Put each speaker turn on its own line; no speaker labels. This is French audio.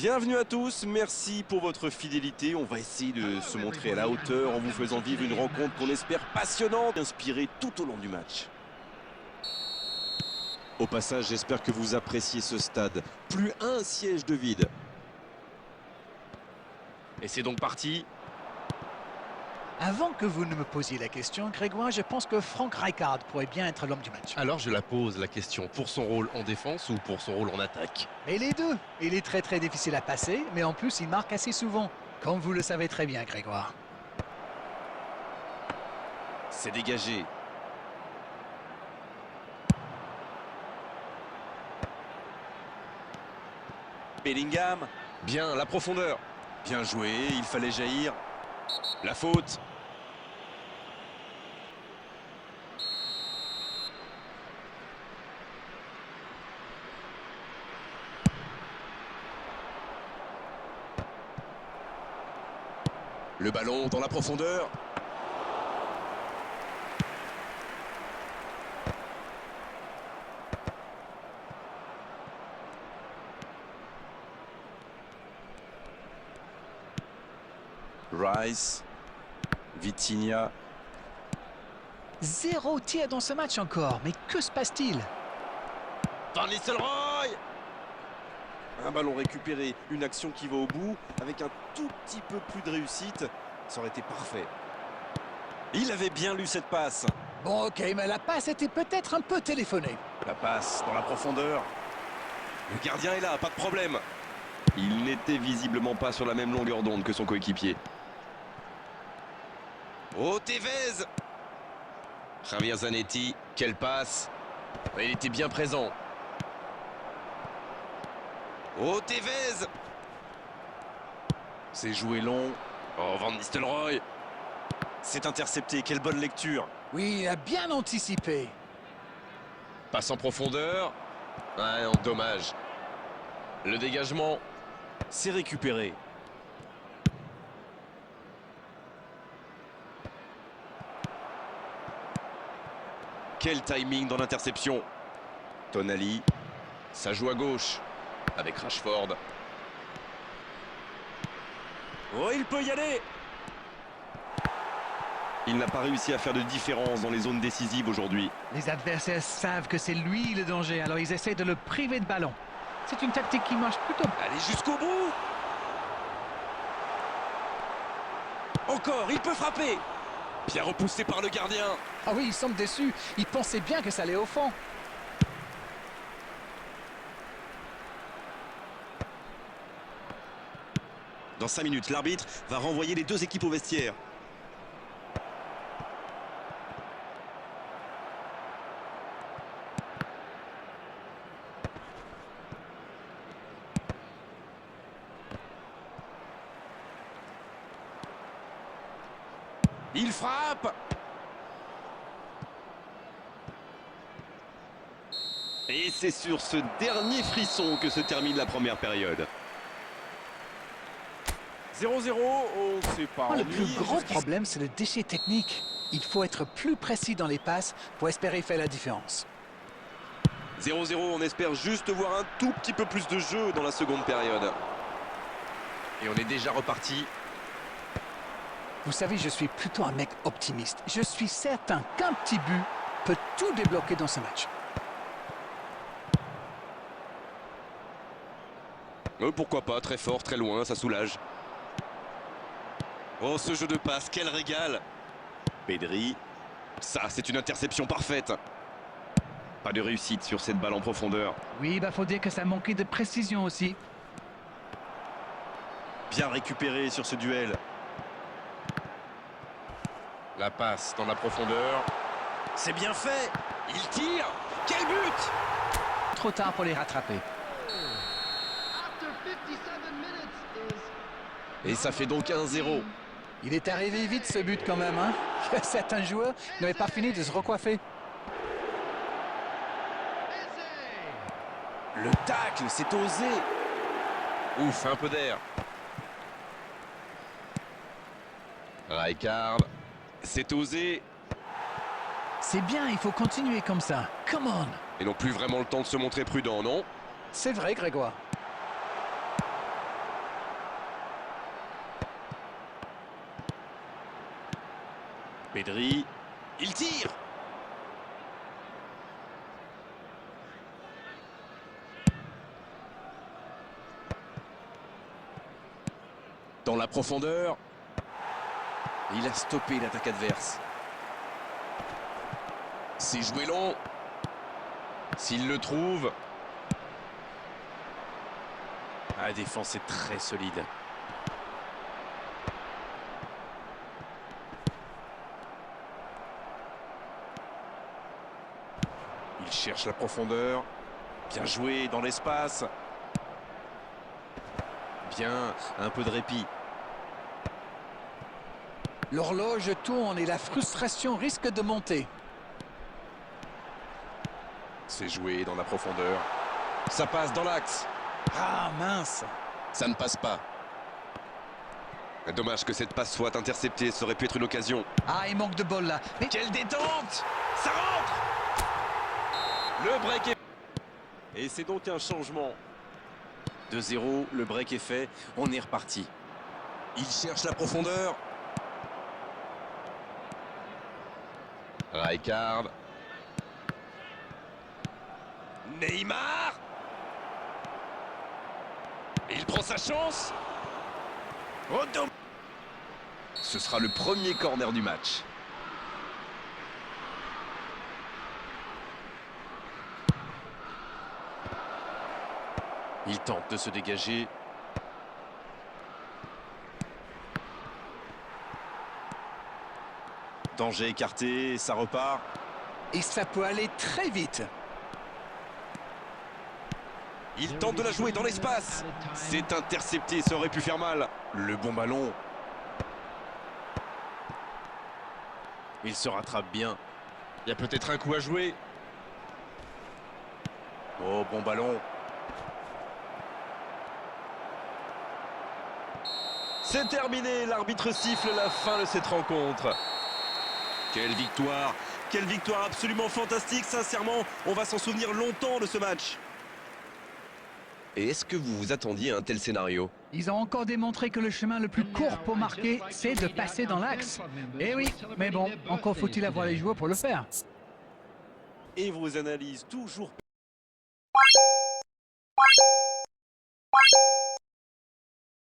Bienvenue à tous, merci pour votre fidélité. On va essayer de se montrer à la hauteur en vous faisant vivre une rencontre qu'on espère passionnante, inspirée tout au long du match. Au passage, j'espère que vous appréciez ce stade. Plus un siège de vide. Et c'est donc parti.
Avant que vous ne me posiez la question, Grégoire, je pense que Frank Rijkaard pourrait bien être l'homme du match.
Alors je la pose la question, pour son rôle en défense ou pour son rôle en attaque?
Et les deux. Il est très difficile à passer, mais en plus il marque assez souvent. Comme vous le savez très bien, Grégoire.
C'est dégagé. Bellingham.
Bien, la profondeur.
Bien joué, il fallait jaillir. La faute. Le ballon dans la profondeur. Rice. Vitinha.
0 tir dans ce match encore, mais que se passe-t-il?
Van Nistelrooy. Un ballon récupéré, une action qui va au bout, avec un tout petit peu plus de réussite, ça aurait été parfait. Il avait bien lu cette passe.
Bon, ok, mais la passe était peut-être un peu téléphonée.
La passe dans la profondeur. Le gardien est là, pas de problème.
Il n'était visiblement pas sur la même longueur d'onde que son coéquipier.
Oh, Tevez.
Javier Zanetti, quelle passe! Il était bien présent.
Oh, Tevez. C'est joué long.
Oh, Van Nistelrooy!
C'est intercepté, quelle bonne lecture.
Oui, il a bien anticipé.
Passe en profondeur. Ah non, dommage. Le dégagement.
C'est récupéré. Quel timing dans l'interception. Tonali.
Ça joue à gauche. Avec Rashford.
Oh, il peut y aller. Il n'a pas réussi à faire de différence dans les zones décisives aujourd'hui.
Les adversaires savent que c'est lui le danger, alors ils essaient de le priver de ballon. C'est une tactique qui marche plutôt.
Allez jusqu'au bout. Encore, il peut frapper. Bien repoussé par le gardien.
Ah oui, il semble déçu. Il pensait bien que ça allait au fond.
Dans 5 minutes, l'arbitre va renvoyer les deux équipes au vestiaire. Il frappe. Et c'est sur ce dernier frisson que se termine la première période. 0-0, on ne sait pas.
Le plus gros problème, c'est le déchet technique. Il faut être plus précis dans les passes pour espérer faire la différence.
0-0, on espère juste voir un tout petit peu plus de jeu dans la seconde période.
Et on est déjà reparti.
Vous savez, je suis plutôt un mec optimiste. Je suis certain qu'un petit but peut tout débloquer dans ce match.
Pourquoi pas, très fort, très loin, ça soulage. Oh, ce jeu de passe, quel régal. Pedri. Ça, c'est une interception parfaite. Pas de réussite sur cette balle en profondeur.
Oui, faut dire que ça manquait de précision aussi.
Bien récupéré sur ce duel.
La passe dans la profondeur.
C'est bien fait. Il tire. Quel but!
Trop tard pour les rattraper.
Et ça fait donc 1-0.
Il est arrivé vite ce but quand même, hein. Certains joueurs n'avaient pas fini de se recoiffer.
Le tacle, c'est osé.
Ouf, un peu d'air. Rijkaard.
C'est osé.
C'est bien, il faut continuer comme ça. Come on.
Ils n'ont plus vraiment le temps de se montrer prudent, non?
C'est vrai, Grégoire.
Pedri, il tire. Dans la profondeur. Il a stoppé l'attaque adverse. C'est joué long. S'il le trouve. La défense est très solide. Il cherche la profondeur. Bien joué dans l'espace. Bien, un peu de répit.
L'horloge tourne et la frustration risque de monter.
C'est joué dans la profondeur. Ça passe dans l'axe.
Ah mince!
Ça ne passe pas. Dommage que cette passe soit interceptée. Ça aurait pu être une occasion.
Ah, il manque de bol là. Mais
Quelle détente! Ça rentre! Le break est... Et c'est donc un changement. 2-0, le break est fait. On est reparti. Il cherche la profondeur.
Rijkaard.
Neymar! Il prend sa chance. Rodon. Ce sera le premier corner du match. Il tente de se dégager. Danger écarté, ça repart.
et ça peut aller très vite.
Il tente de la jouer dans l'espace. C'est intercepté, ça aurait pu faire mal. Le bon ballon. Il se rattrape bien. Il y a peut-être un coup à jouer. Oh, bon ballon. C'est terminé, l'arbitre siffle la fin de cette rencontre. Quelle victoire absolument fantastique, sincèrement, on va s'en souvenir longtemps de ce match.
Et est-ce que vous vous attendiez à un tel scénario?
Ils ont encore démontré que le chemin le plus court pour marquer, c'est de passer dans l'axe. Eh oui, mais bon, encore faut-il avoir les joueurs pour le faire.
Et vos analyses toujours